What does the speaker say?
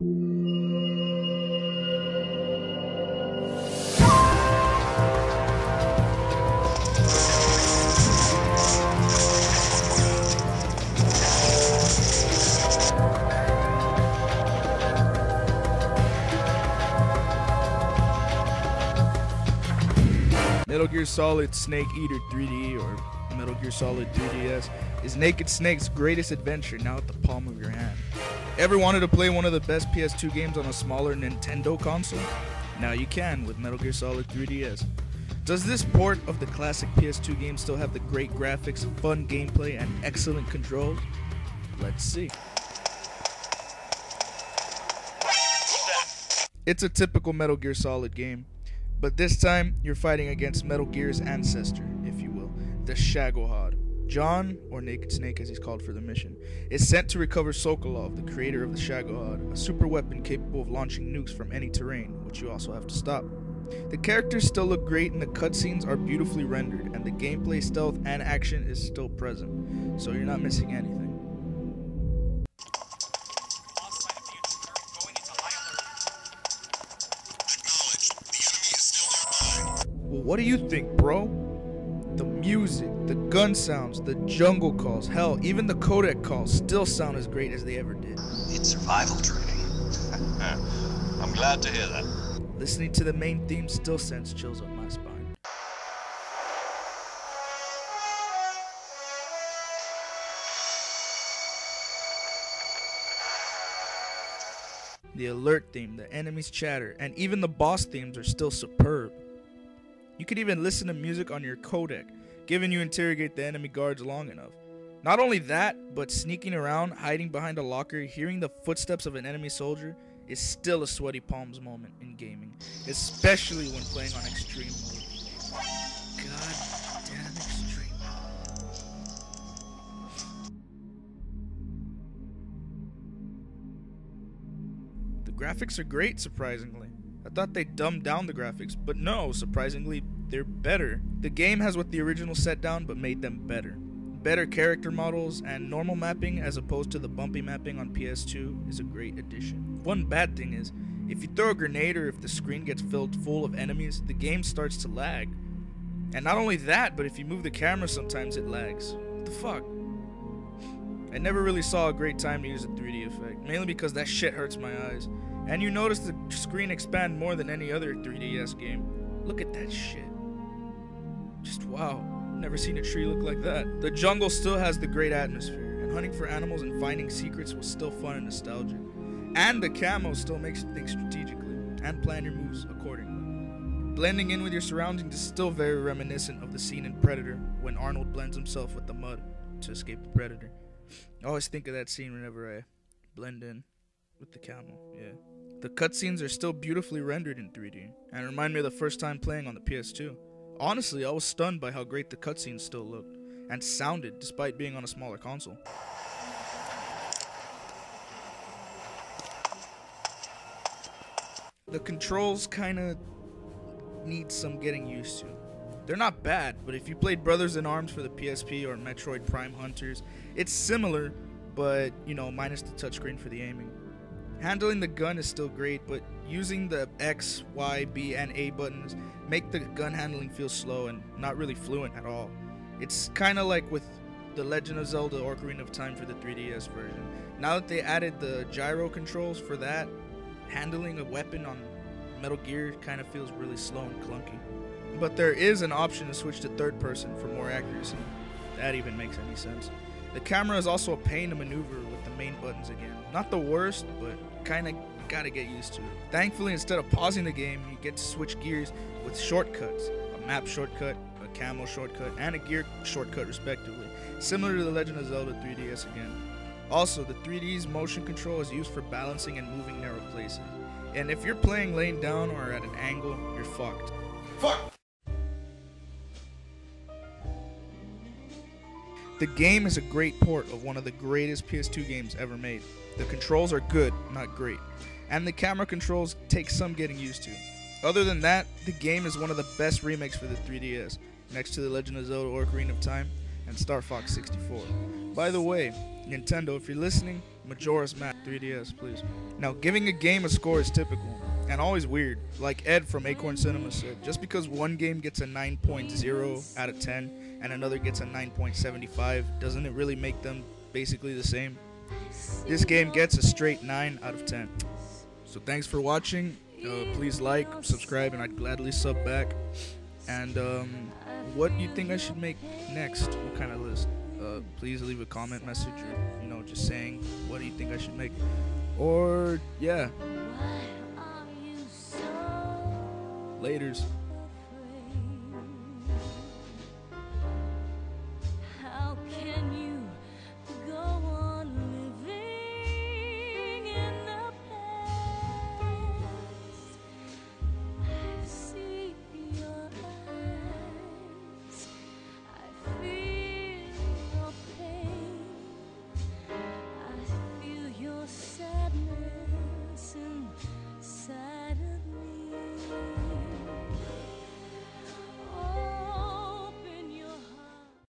Metal Gear Solid Snake Eater 3D, or Metal Gear Solid 3DS, is Naked Snake's greatest adventure now at the palm of your hand. Ever wanted to play one of the best PS2 games on a smaller Nintendo console? Now you can with Metal Gear Solid 3DS. Does this port of the classic PS2 game still have the great graphics, fun gameplay, and excellent controls? Let's see. It's a typical Metal Gear Solid game, but this time you're fighting against Metal Gear's ancestor, if you will, the Shagohod. John, or Naked Snake as he's called for the mission, is sent to recover Sokolov, the creator of the Shagohod, a super weapon capable of launching nukes from any terrain, which you also have to stop. The characters still look great and the cutscenes are beautifully rendered, and the gameplay, stealth, and action is still present, so you're not missing anything. Well, what do you think, bro? The music, the gun sounds, the jungle calls, hell, even the codec calls still sound as great as they ever did. It's survival training. I'm glad to hear that. Listening to the main theme still sends chills up my spine. The alert theme, the enemy's chatter, and even the boss themes are still superb. You could even listen to music on your codec, given you interrogate the enemy guards long enough. Not only that, but sneaking around, hiding behind a locker, hearing the footsteps of an enemy soldier is still a sweaty palms moment in gaming, especially when playing on extreme mode. God damn extreme mode. The graphics are great, surprisingly. I thought they dumbed down the graphics, but no, surprisingly, they're better. The game has what the original set down, but made them better. Better character models and normal mapping as opposed to the bumpy mapping on PS2 is a great addition. One bad thing is, if you throw a grenade or if the screen gets filled full of enemies, the game starts to lag. And not only that, but if you move the camera sometimes it lags. What the fuck? I never really saw a great time to use a 3D effect, mainly because that shit hurts my eyes. And you notice the screen expand more than any other 3DS game. Look at that shit. Just wow. Never seen a tree look like that. The jungle still has the great atmosphere, and hunting for animals and finding secrets was still fun and nostalgic. And the camo still makes you think strategically, and plan your moves accordingly. Blending in with your surroundings is still very reminiscent of the scene in Predator, when Arnold blends himself with the mud to escape the Predator. I always think of that scene whenever I blend in with the camo, yeah. The cutscenes are still beautifully rendered in 3D, and remind me of the first time playing on the PS2. Honestly, I was stunned by how great the cutscenes still looked, and sounded despite being on a smaller console. The controls kinda need some getting used to. They're not bad, but if you played Brothers in Arms for the PSP or Metroid Prime Hunters, it's similar, but, you know, minus the touchscreen for the aiming. Handling the gun is still great, but using the X, Y, B, and A buttons make the gun handling feel slow and not really fluent at all. It's kinda like with The Legend of Zelda Ocarina of Time for the 3DS version. Now that they added the gyro controls for that, handling a weapon on Metal Gear kinda feels really slow and clunky. But there is an option to switch to third person for more accuracy. If that even makes any sense. The camera is also a pain to maneuver with the main buttons again. Not the worst, but kinda gotta get used to it. Thankfully, instead of pausing the game, you get to switch gears with shortcuts. A map shortcut, a camo shortcut, and a gear shortcut respectively. Similar to The Legend of Zelda 3DS again. Also, the 3D's motion control is used for balancing and moving narrow places. And if you're playing laying down or at an angle, you're fucked. Fuck! The game is a great port of one of the greatest PS2 games ever made. The controls are good, not great, and the camera controls take some getting used to. Other than that, the game is one of the best remakes for the 3DS, next to The Legend of Zelda Ocarina of Time and Star Fox 64. By the way, Nintendo, if you're listening, Majora's Mask 3DS, please. Now, giving a game a score is typical and always weird. Like Ed from Acorn Cinema said, just because one game gets a 9.0 out of 10 and another gets a 9.75, doesn't it really make them basically the same? This game gets a straight 9 out of 10. So thanks for watching. Please like, subscribe, and I'd gladly sub back. And what do you think I should make next? What kind of list? Please leave a comment message, or just saying what do you think I should make. Or yeah. Laters.